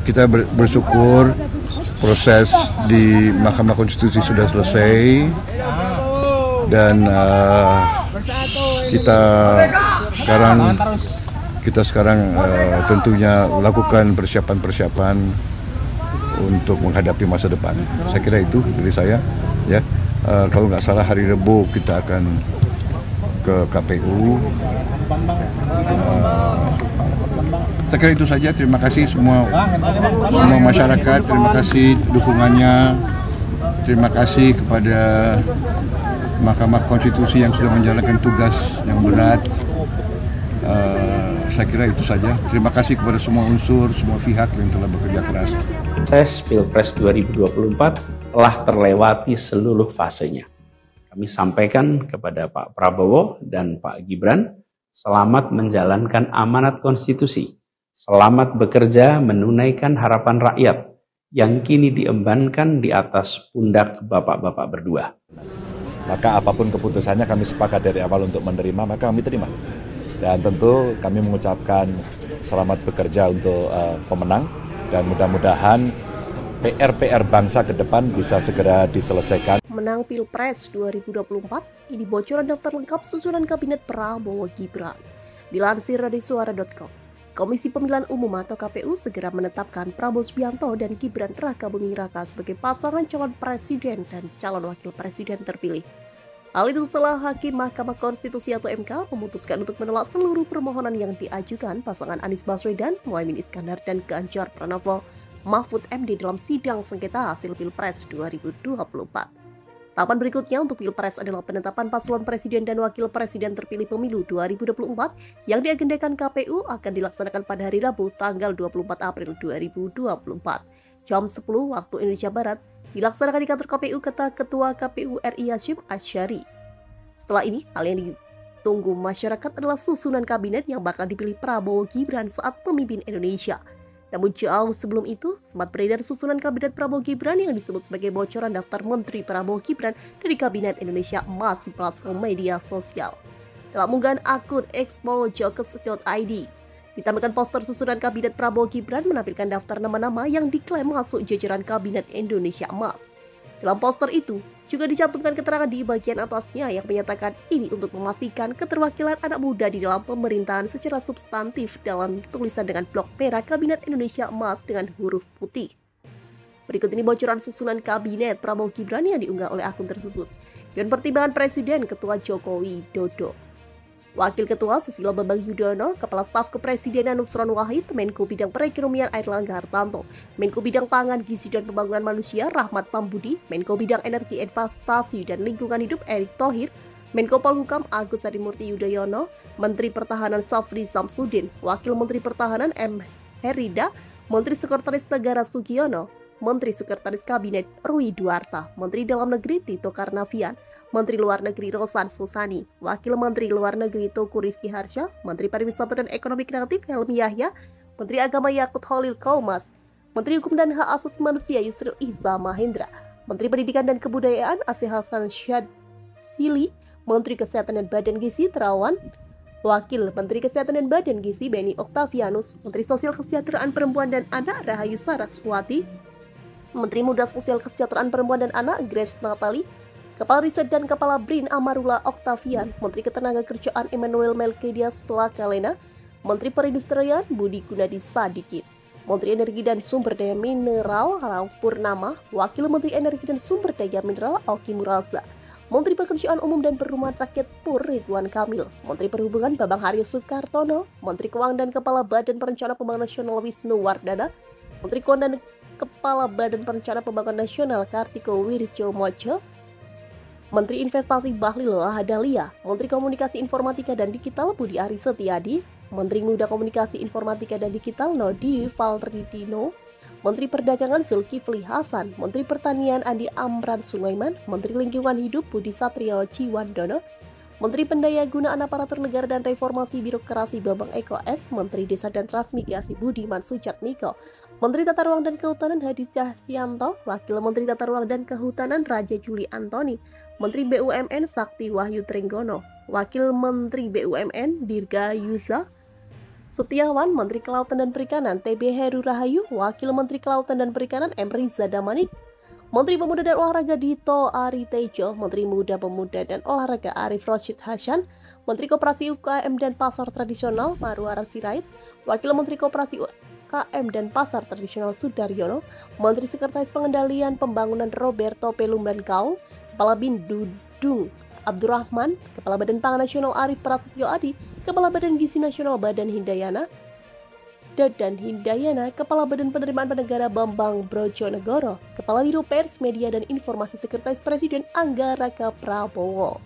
kita bersyukur proses di Mahkamah Konstitusi sudah selesai dan kita sekarang tentunya lakukan persiapan untuk menghadapi masa depan. Saya kira itu dari saya, ya. Kalau nggak salah hari Rabu kita akan ke KPU. Saya kira itu saja. Terima kasih semua masyarakat. Terima kasih dukungannya. Terima kasih kepada Mahkamah Konstitusi yang sudah menjalankan tugas yang berat. Saya kira itu saja. Terima kasih kepada semua unsur, semua pihak yang telah bekerja keras. Proses Pilpres 2024 telah terlewati seluruh fasenya. Kami sampaikan kepada Pak Prabowo dan Pak Gibran, selamat menjalankan amanat konstitusi. Selamat bekerja menunaikan harapan rakyat yang kini diembankan di atas pundak bapak-bapak berdua. Maka apapun keputusannya kami sepakat dari awal untuk menerima, maka kami terima. Dan tentu kami mengucapkan selamat bekerja untuk pemenang dan mudah-mudahan PR bangsa ke depan bisa segera diselesaikan. Menang Pilpres 2024, ini bocoran daftar lengkap susunan Kabinet Prabowo Gibran. Dilansir dari suara.com, Komisi Pemilihan Umum atau KPU segera menetapkan Prabowo Subianto dan Gibran Rakabuming Raka sebagai pasangan calon presiden dan calon wakil presiden terpilih. Hal itu setelah Hakim Mahkamah Konstitusi atau MK memutuskan untuk menolak seluruh permohonan yang diajukan pasangan Anies Baswedan, Muhaimin Iskandar, dan Ganjar Pranowo Mahfud MD dalam sidang sengketa hasil Pilpres 2024. Tahapan berikutnya untuk Pilpres adalah penetapan paslon presiden dan wakil presiden terpilih pemilu 2024 yang diagendakan KPU akan dilaksanakan pada hari Rabu tanggal 24 April 2024. Jam 10 waktu Indonesia Barat dilaksanakan di kantor KPU kata Ketua KPU RI Hashim Asyari. Setelah ini, hal yang ditunggu masyarakat adalah susunan kabinet yang bakal dipilih Prabowo Gibran saat memimpin Indonesia. Namun jauh sebelum itu, sempat beredar susunan kabinet Prabowo Gibran yang disebut sebagai bocoran daftar Menteri Prabowo Gibran dari Kabinet Indonesia Emas di platform media sosial. Dalam unggahan akun xpoljokes.id, ditampilkan poster susunan kabinet Prabowo Gibran menampilkan daftar nama-nama yang diklaim masuk jajaran Kabinet Indonesia Emas. Dalam poster itu, juga dicantumkan keterangan di bagian atasnya yang menyatakan ini untuk memastikan keterwakilan anak muda di dalam pemerintahan secara substantif dalam tulisan dengan blok merah Kabinet Indonesia Emas dengan huruf putih. Berikut ini bocoran susunan Kabinet Prabowo Gibran yang diunggah oleh akun tersebut. Dan pertimbangan Presiden Ketua Jokowi Dodo. Wakil Ketua Susilo Bambang Yudhoyono, Kepala Staf Kepresidenan Nusron Wahid, Menko Bidang Perekonomian Airlangga Hartarto, Menko Bidang Pangan, Gizi dan Pembangunan Manusia Rahmat Pambudi, Menko Bidang Energi Investasi dan Lingkungan Hidup Erick Thohir, Menko Polhukam Agus Harimurti Yudhoyono, Menteri Pertahanan Safri Samsudin, Wakil Menteri Pertahanan M. Herida, Menteri Sekretaris Negara Sugiono, Menteri Sekretaris Kabinet Rui Duarta, Menteri Dalam Negeri Tito Karnavian, Menteri Luar Negeri Rosan Susani, Wakil Menteri Luar Negeri Teuku Rizky Harsha, Menteri Pariwisata dan Ekonomi Kreatif Helmi Yahya, Menteri Agama Yakut Holil Kaumas, Menteri Hukum dan Hak Asasi Manusia Yusril Iza Mahendra, Menteri Pendidikan dan Kebudayaan Aceh Hasan Syadzili, Menteri Kesehatan dan Badan Gizi Terawan, Wakil Menteri Kesehatan dan Badan Gizi Beni Oktavianus, Menteri Sosial Kesejahteraan Perempuan dan Anak Rahayu Saraswati, Menteri Muda Sosial Kesejahteraan Perempuan dan Anak Grace Natali, Kepala Riset dan Kepala BRIN Amarula Oktavian, Menteri Ketenagakerjaan Emmanuel Melkiades Lakalena, Menteri Perindustrian Budi Gunadi Sadikin, Menteri Energi dan Sumber Daya Mineral Rauf Purnama, Wakil Menteri Energi dan Sumber Daya Mineral Oki Muraza, Menteri Pekerjaan Umum dan Perumahan Rakyat Pur Ridwan Kamil, Menteri Perhubungan Bambang Haryo Soekartono, Menteri Keuangan dan Kepala Badan Perencanaan Pembangunan Nasional Wisnu Wardana, Menteri Keuangan dan Kepala Badan Perencanaan Pembangunan Nasional Kartiko Wirjomojo, Menteri Investasi Bahlil Lahadalia, Menteri Komunikasi Informatika dan Digital Budi Aris Setiadi, Menteri Muda Komunikasi Informatika dan Digital Nodi Valridino, Menteri Perdagangan Zulkifli Hasan, Menteri Pertanian Andi Amran Sulaiman, Menteri Lingkungan Hidup Budi Satrio Ciwandono, Menteri Pendayagunaan Aparatur Negara dan Reformasi Birokrasi Bambang Eko S, Menteri Desa dan Transmigrasi Budiman Sujatmiko, Menteri Tata Ruang dan Kehutanan Hadi Cahyanto, Wakil Menteri Tata Ruang dan Kehutanan Raja Juli Antoni, Menteri BUMN Sakti Wahyu Trenggono, Wakil Menteri BUMN Dirga Yuza, Setiawan, Menteri Kelautan dan Perikanan TB Heru Rahayu, Wakil Menteri Kelautan dan Perikanan M. Riza Damanik, Menteri Pemuda dan Olahraga Dito Ari Tejo, Menteri Muda Pemuda dan Olahraga Arif Rashid Hassan, Menteri Koperasi UKM dan Pasar Tradisional Marwar Sirait, Wakil Menteri Koperasi UKM dan Pasar Tradisional Sudaryono, Menteri Sekretaris Pengendalian Pembangunan Roberto Pelumban Kaul, Kepala BIN Dudung Abdurrahman, Kepala Badan Pangan Nasional Arif Prasetyo Adi, Kepala Badan Gizi Nasional Dadan Hindayana, Kepala Badan Penerimaan Penegara Bambang Brojonegoro, Kepala Biro Pers, Media dan Informasi Sekretaris Presiden Angga Raka Prabowo.